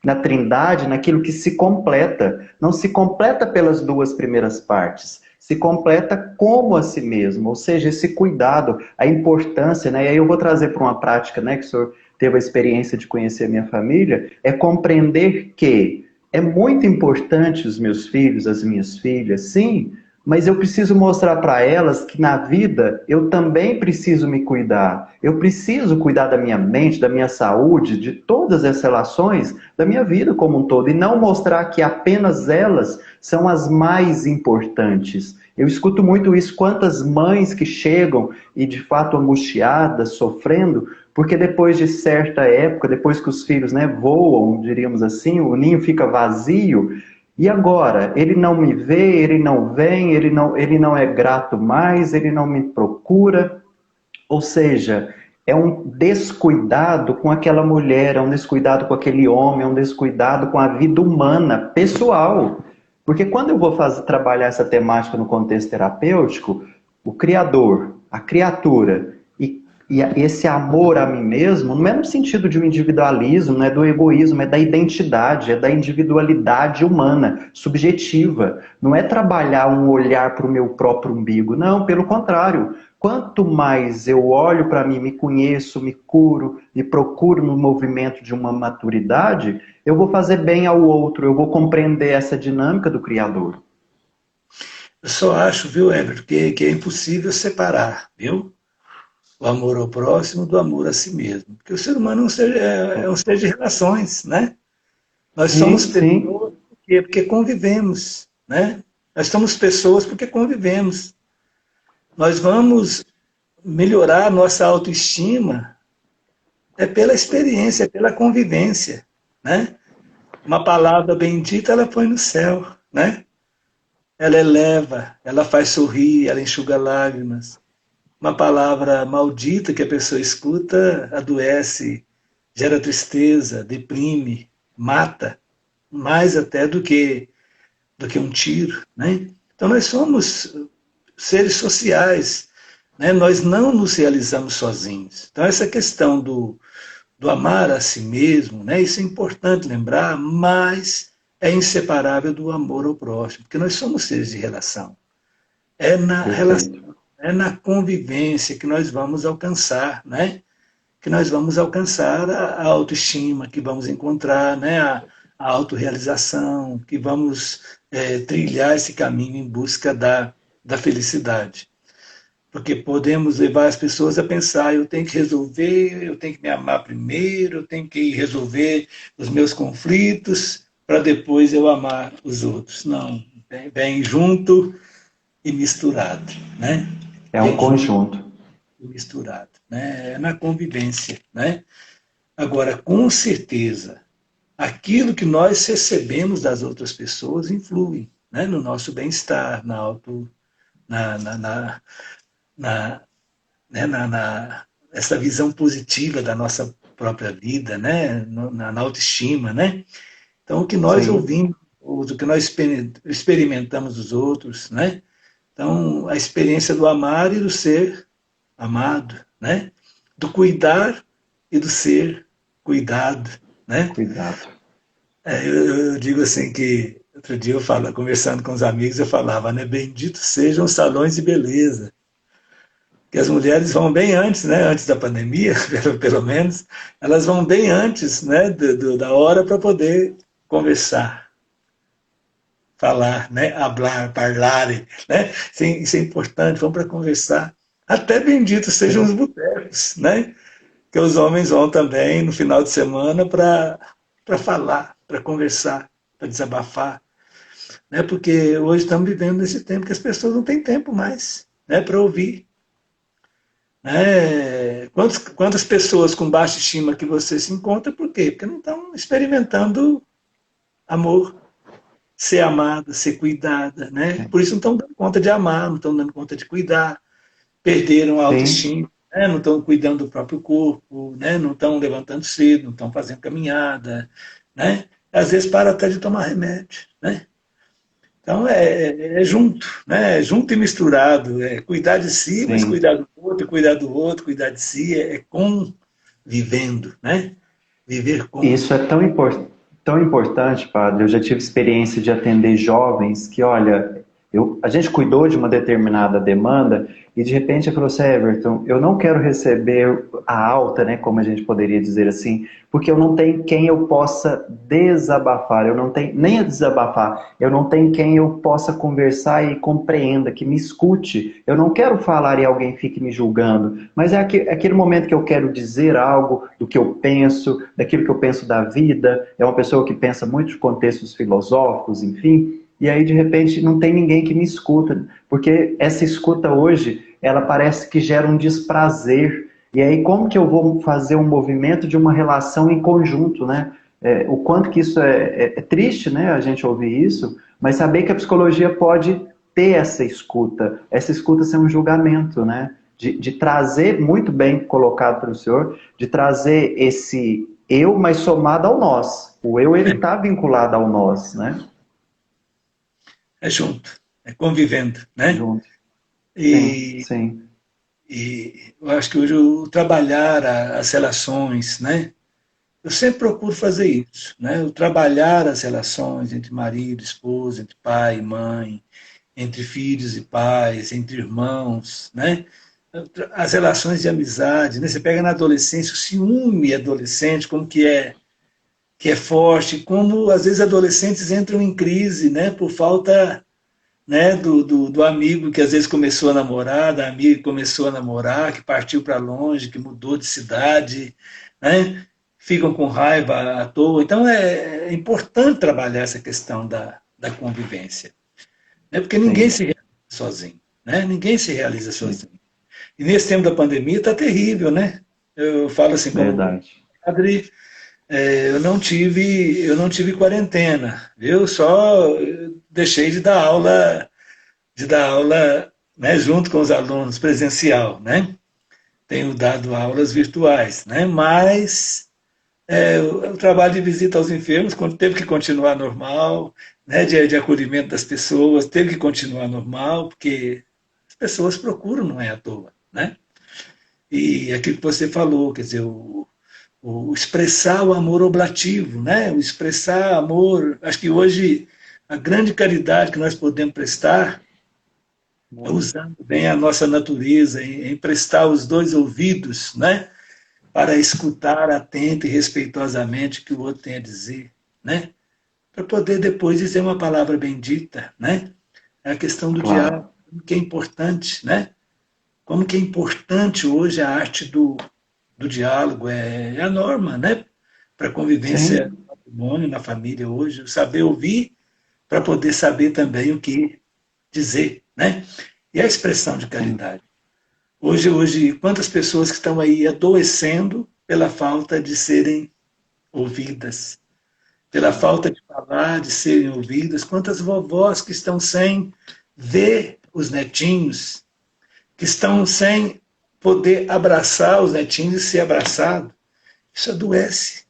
na trindade, naquilo que se completa. Não se completa pelas duas primeiras partes, se completa como a si mesmo, ou seja, esse cuidado, a importância, né? E aí eu vou trazer para uma prática, né, que o senhor teve a experiência de conhecer a minha família, é compreender que é muito importante os meus filhos, as minhas filhas, sim, mas eu preciso mostrar para elas que na vida eu também preciso me cuidar. Eu preciso cuidar da minha mente, da minha saúde, de todas as relações da minha vida como um todo. E não mostrar que apenas elas são as mais importantes. Eu escuto muito isso, quantas mães que chegam e de fato angustiadas, sofrendo, porque depois de certa época, depois que os filhos, né, voam, diríamos assim, o ninho fica vazio. E agora? Ele não me vê, ele não vem, ele não é grato mais, ele não me procura. Ou seja, é um descuidado com aquela mulher, é um descuidado com aquele homem, é um descuidado com a vida humana, pessoal. Porque quando eu vou trabalhar essa temática no contexto terapêutico, o Criador, a criatura e esse amor a mim mesmo, não é no sentido de um individualismo, não é do egoísmo, é da identidade, é da individualidade humana, subjetiva. Não é trabalhar um olhar para o meu próprio umbigo, não, pelo contrário. Quanto mais eu olho para mim, me conheço, me curo, me procuro no movimento de uma maturidade, eu vou fazer bem ao outro, eu vou compreender essa dinâmica do Criador. Eu só acho, viu, Everton, que é impossível separar, viu? O amor ao próximo do amor a si mesmo. Porque o ser humano é um ser de relações, né? Nós somos Sim, sim, pessoas porque convivemos, né? Nós somos pessoas porque convivemos. Nós vamos melhorar nossa autoestima pela experiência, pela convivência, né? Uma palavra bendita, ela põe no céu, né? Ela eleva, ela faz sorrir, ela enxuga lágrimas. Uma palavra maldita que a pessoa escuta adoece, gera tristeza, deprime, mata, mais até do que um tiro, né? Então nós somos seres sociais, né? Nós não nos realizamos sozinhos. Então essa questão do amar a si mesmo, né? Isso é importante lembrar, mas é inseparável do amor ao próximo, porque nós somos seres de relação. É na perfeito. relação, é na convivência que nós vamos alcançar, né? Que nós vamos alcançar a autoestima, que vamos encontrar, né? A autorrealização, que vamos trilhar esse caminho em busca da felicidade. Porque podemos levar as pessoas a pensar, eu tenho que resolver, eu tenho que me amar primeiro, eu tenho que resolver os meus conflitos para depois eu amar os outros. Não, vem junto e misturado, né? É um Vem junto conjunto. e misturado, né? É na convivência, né? Agora, com certeza, aquilo que nós recebemos das outras pessoas influi, né? No nosso bem-estar, na, na, na, na, né? Essa visão positiva da nossa própria vida, né? Na autoestima, né? Então, o que nós Sim, ouvimos, o que nós experimentamos dos outros, né? Então, a experiência do amar e do ser amado, né? Do cuidar e do ser cuidado, né? cuidado. Eu digo assim que outro dia eu falo, conversando com os amigos, eu falava, né? Benditos sejam os salões de beleza, que as mulheres vão bem antes, né? Antes da pandemia, pelo menos, elas vão bem antes, né? Da hora para poder conversar, falar, né? Hablar, parlare, né? Isso é importante, vamos para conversar. Até benditos sejam os botecos, né? Que os homens vão também no final de semana para falar, para conversar, para desabafar, né? Porque hoje estamos vivendo nesse tempo que as pessoas não têm tempo mais, né? Para ouvir, né? Quantas pessoas com baixa estima que você se encontra, por quê? Porque não estão experimentando amor, ser amada, ser cuidada, né? Por isso não estão dando conta de amar, não estão dando conta de cuidar, perderam a Sim, autoestima, né? Não estão cuidando do próprio corpo, né? Não estão levantando cedo, não estão fazendo caminhada, né? Às vezes para até de tomar remédio, né? Então, é junto, né? É junto e misturado. É cuidar de si, mas Sim. cuidar do outro, cuidar de si, é convivendo, né? Viver com. Isso é tão importante, padre. Eu já tive experiência de atender jovens que, olha, a gente cuidou de uma determinada demanda e de repente ele falou assim, Everton, eu não quero receber a alta, né, como a gente poderia dizer assim, porque eu não tenho quem eu possa desabafar, eu não tenho nem a desabafar, eu não tenho quem eu possa conversar e compreenda, que me escute. Eu não quero falar e alguém fique me julgando, mas é aquele momento que eu quero dizer algo do que eu penso, daquilo que eu penso da vida. É uma pessoa que pensa muito de contextos filosóficos, enfim. E aí, de repente, não tem ninguém que me escuta, porque essa escuta hoje, ela parece que gera um desprazer. E aí, como que eu vou fazer um movimento de uma relação em conjunto, né? O quanto que isso é triste, né, a gente ouvir isso, mas saber que a psicologia pode ter essa escuta ser um julgamento, né? De trazer, muito bem colocado pelo senhor, de trazer esse eu, mas somado ao nós. O eu, ele está vinculado ao nós, né? É junto, é convivendo, né? Junto. Sim, E, sim. e eu acho que hoje o trabalhar as relações, né? Eu sempre procuro fazer isso, né? O trabalhar as relações entre marido, esposa, entre pai e mãe, entre filhos e pais, entre irmãos, né? As relações de amizade, né? Você pega na adolescência o ciúme adolescente, como que é forte, como às vezes adolescentes entram em crise, né? Por falta, né, do amigo que às vezes começou a namorar, da amiga que começou a namorar, que partiu para longe, que mudou de cidade, né? Ficam com raiva à toa. Então é importante trabalhar essa questão da convivência, né? Porque ninguém Sim, se realiza sozinho, né? Ninguém se realiza sim. sozinho. E nesse tempo da pandemia está terrível, né? Eu falo assim como Verdade. padre, eu não tive quarentena, viu? Só deixei de dar aula, né, junto com os alunos presencial, né? Tenho dado aulas virtuais, né? Mas o trabalho de visita aos enfermos teve que continuar normal, né? De acolhimento das pessoas teve que continuar normal, porque as pessoas procuram, não é à toa, né? E aquilo que você falou, quer dizer, o expressar o amor oblativo, né? O expressar amor. Acho que hoje a grande caridade que nós podemos prestar é Muito. usando bem a nossa natureza, em prestar os dois ouvidos, né? Para escutar atento e respeitosamente o que o outro tem a dizer, né? Para poder depois dizer uma palavra bendita, né? É a questão do diálogo, Claro. que é importante, né? Como que é importante hoje a arte do diálogo, é a norma, né? Para a convivência Sim, no patrimônio, na família hoje, saber ouvir para poder saber também o que dizer, né? E a expressão de sim. caridade. Hoje, quantas pessoas que estão aí adoecendo pela falta de serem ouvidas, pela falta de falar, de serem ouvidas, quantas vovós que estão sem ver os netinhos, que estão sem poder abraçar os netinhos e ser abraçado. Isso adoece,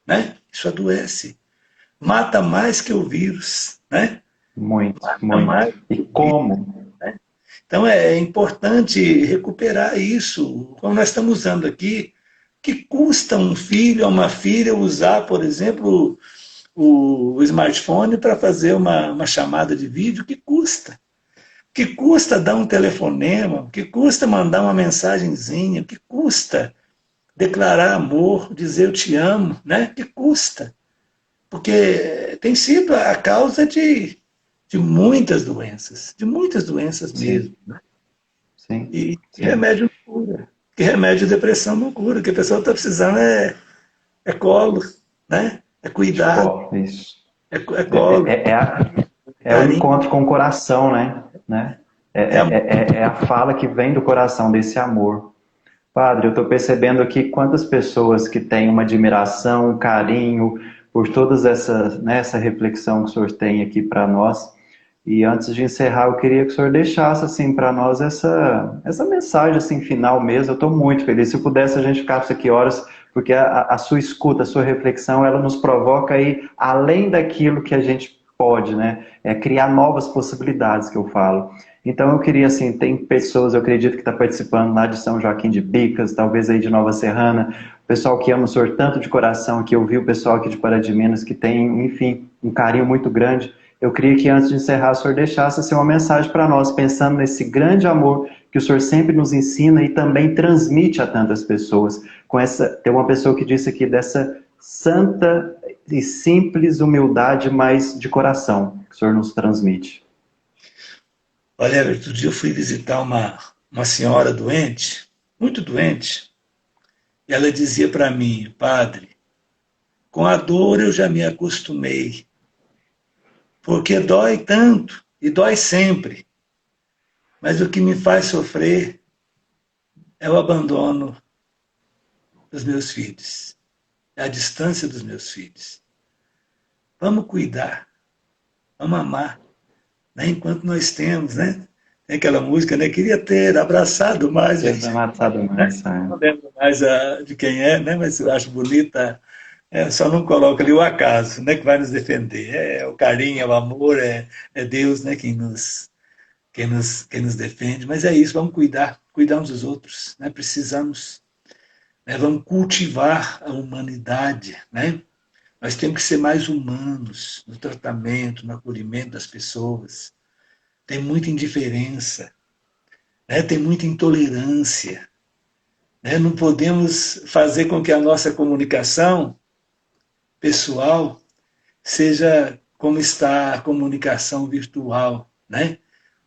né? Isso adoece. Mata mais que o vírus, né? Muito, Mata muito. mais E que o vírus. como? Então é importante recuperar isso, como nós estamos usando aqui, que custa um filho ou uma filha usar, por exemplo, o smartphone para fazer uma chamada de vídeo, que custa? Que custa dar um telefonema, que custa mandar uma mensagenzinha, que custa declarar amor, dizer eu te amo, né? Que custa? Porque tem sido a causa de muitas doenças Sim, mesmo. sim, E que sim. remédio não cura, que remédio de depressão não cura, o que a pessoa está precisando é colo, né? É cuidado, Escola, isso. é É, colo, é o carinho, encontro com o coração, né? é amor. É a fala que vem do coração, desse amor. Padre, eu estou percebendo aqui quantas pessoas que têm uma admiração, um carinho por todas essas, né, essa reflexão que o senhor tem aqui para nós. E antes de encerrar, eu queria que o senhor deixasse assim para nós essa mensagem assim final mesmo. Eu estou muito feliz. Se pudesse, a gente ficasse aqui horas, porque a sua escuta, a sua reflexão, ela nos provoca aí além daquilo que a gente pode, né? É criar novas possibilidades, que eu falo. Então eu queria, assim, tem pessoas, eu acredito, que está participando lá de São Joaquim de Bicas, talvez aí de Nova Serrana, o pessoal que ama o senhor tanto de coração, que eu vi o pessoal aqui de Pará de Minas, que tem, enfim, um carinho muito grande. Eu queria que antes de encerrar, o senhor deixasse assim, uma mensagem para nós, pensando nesse grande amor que o senhor sempre nos ensina e também transmite a tantas pessoas. Tem uma pessoa que disse aqui dessa santa e simples humildade, mas de coração, que o senhor nos transmite. Olha, outro dia eu fui visitar uma senhora doente, muito doente, e ela dizia para mim: padre, com a dor eu já me acostumei, porque dói tanto e dói sempre, mas o que me faz sofrer é o abandono dos meus filhos, é a distância dos meus filhos. Vamos cuidar, vamos amar, né? Enquanto nós temos, né? Tem aquela música, né? Queria ter abraçado mais, gente. Abraçado mais, Não lembro mais de quem é, né? Mas eu acho bonita. Só não coloca ali o acaso, né? Que vai nos defender. É o carinho, é o amor, é Deus, né? Quem nos defende. Mas é isso, vamos cuidar uns dos outros, né? Precisamos, né? Vamos cultivar a humanidade, né? Nós temos que ser mais humanos no tratamento, no acolhimento das pessoas. Tem muita indiferença, né? Tem muita intolerância, né? Não podemos fazer com que a nossa comunicação pessoal seja como está a comunicação virtual, né?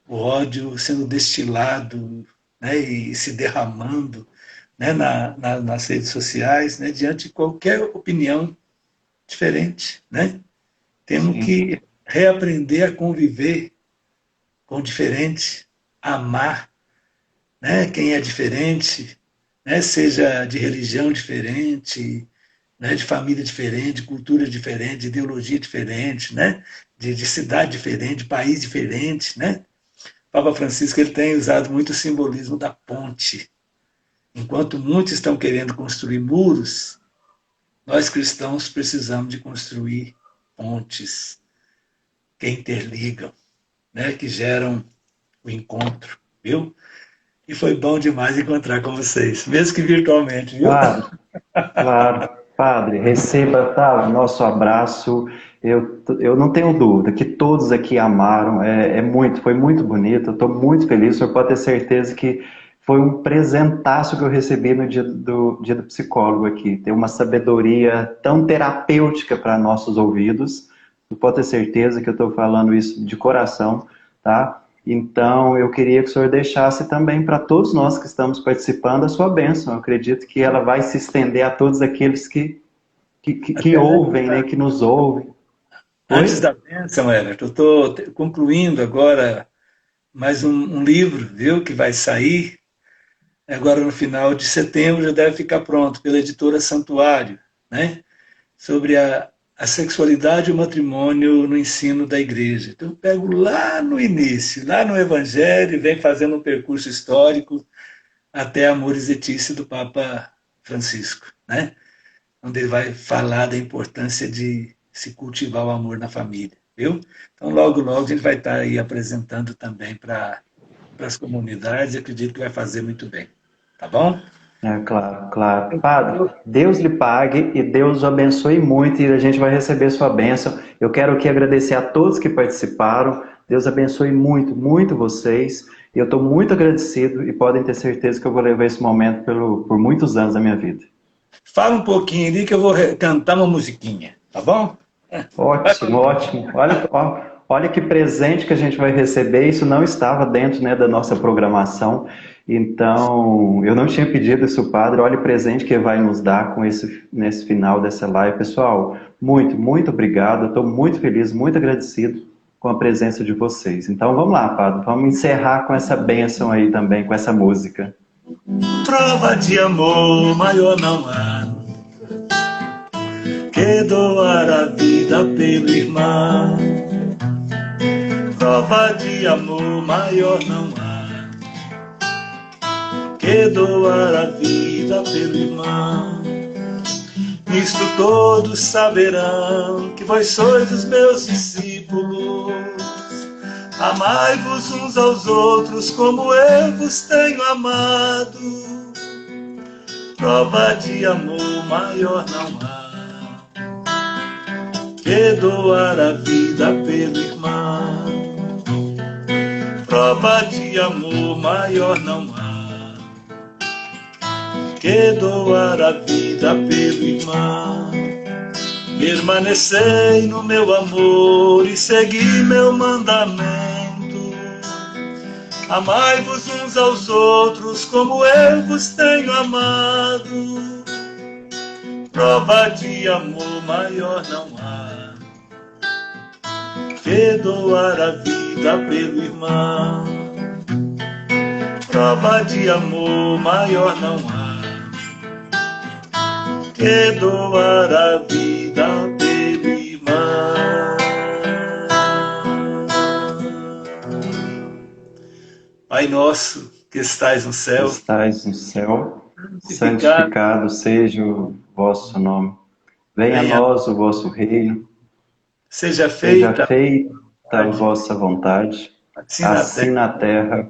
O ódio sendo destilado, né? E se derramando, né? Nas redes sociais, né? Diante de qualquer opinião diferente, né? Temos Sim. que reaprender a conviver com o diferente, amar, né? Quem é diferente, né? Seja de religião diferente, né? De família diferente, de cultura diferente, de ideologia diferente, né? De cidade diferente, de país diferente, né? O Papa Francisco ele tem usado muito o simbolismo da ponte. Enquanto muitos estão querendo construir muros, nós cristãos precisamos de construir pontes que interligam, né? Que geram o encontro, viu? E foi bom demais encontrar com vocês, mesmo que virtualmente, viu? Claro, claro. Padre, receba, tá, o nosso abraço. Eu não tenho dúvida que todos aqui amaram. Foi muito bonito. Eu estou muito feliz. O senhor pode ter certeza que foi um presentaço que eu recebi no dia do psicólogo aqui. Tem uma sabedoria tão terapêutica para nossos ouvidos. Você pode ter certeza que eu estou falando isso de coração, tá? Então, eu queria que o senhor deixasse também para todos nós que estamos participando a sua bênção. Eu acredito que ela vai se estender a todos aqueles que ouvem, né, que nos ouvem. Antes da bênção, Everton, eu estou concluindo agora mais um livro, viu, que vai sair agora no final de setembro, já deve ficar pronto, pela editora Santuário, né? Sobre a sexualidade e o matrimônio no ensino da igreja. Então, eu pego lá no início, lá no Evangelho, e venho fazendo um percurso histórico até Amoris Laetitia do Papa Francisco, né? Onde ele vai falar da importância de se cultivar o amor na família, viu? Então, logo, logo, ele vai estar aí apresentando também para as comunidades, e acredito que vai fazer muito bem, tá bom? Claro, claro. Padre, Deus lhe pague e Deus o abençoe muito e a gente vai receber sua bênção. Eu quero aqui agradecer a todos que participaram. Deus abençoe muito, muito vocês. Eu estou muito agradecido e podem ter certeza que eu vou levar esse momento por muitos anos da minha vida. Fala um pouquinho ali que eu vou cantar uma musiquinha, tá bom? Ótimo, ótimo. Olha que presente que a gente vai receber. Isso não estava dentro, né, da nossa programação. Então, eu não tinha pedido isso, padre. Olha o presente que vai nos dar nesse final dessa live. Pessoal, muito, muito obrigado. Eu estou muito feliz, muito agradecido com a presença de vocês. Então, vamos lá, padre. Vamos encerrar com essa bênção aí também, com essa música. Prova de amor maior não há que doar a vida pelo irmão. Prova de amor maior não há que doar a vida pelo irmão. Nisto todos saberão que vós sois os meus discípulos, Amai-vos uns aos outros como eu vos tenho amado. Prova de amor maior não há que doar a vida pelo irmão. Prova de amor maior não há que doar a vida pelo irmão. Permanecei no meu amor e segui meu mandamento. Amai-vos uns aos outros como eu vos tenho amado. Prova de amor maior não há que doar a vida pelo irmão. Prova de amor maior não há que doar a vida pelo irmão. Pai nosso que estais no céu, santificado seja o vosso nome. Venha a nós o vosso reino. Seja feita a vossa vontade, assim na terra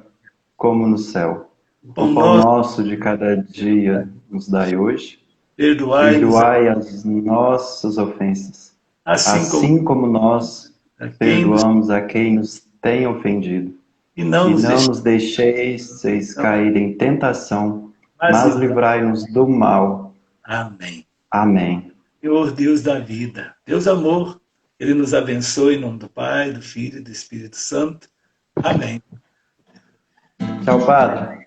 como no céu. O pão nosso de cada dia nos dai hoje. Perdoai as nossas ofensas, assim como nós perdoamos a quem nos tem ofendido. E não nos deixeis cair em tentação, mas livrai-nos do mal. Amém. Amém. Senhor Deus da vida, Deus amor, Ele nos abençoe em nome do Pai, do Filho e do Espírito Santo. Amém. Tchau, Padre.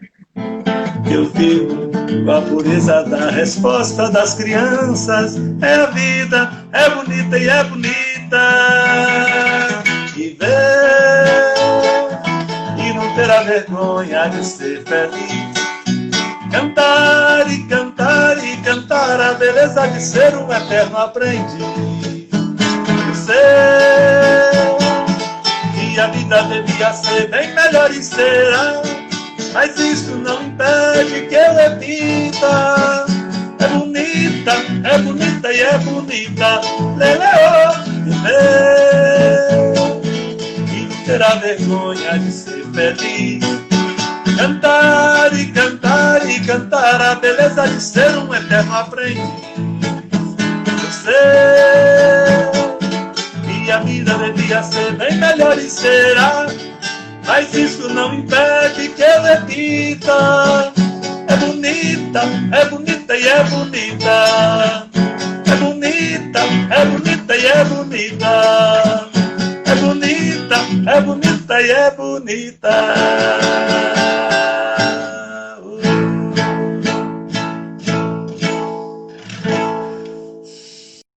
Eu vivo com a pureza da resposta das crianças. É a vida, é bonita e é bonita. Viver e não ter a vergonha de ser feliz. Cantar e cantar e cantar a beleza de ser um eterno aprendiz. Eu sei que a vida devia ser bem melhor e será, mas isso não impede que eu repita. É bonita e é bonita. Leleô, viver e não ter a vergonha de ser feliz. Cantar e cantar e cantar a beleza de ser um eterno aprendiz. Eu sei que a vida devia ser bem melhor e será, mas isso não impede que eu repita. É bonita e é bonita. É bonita e é bonita. É bonita e é bonita.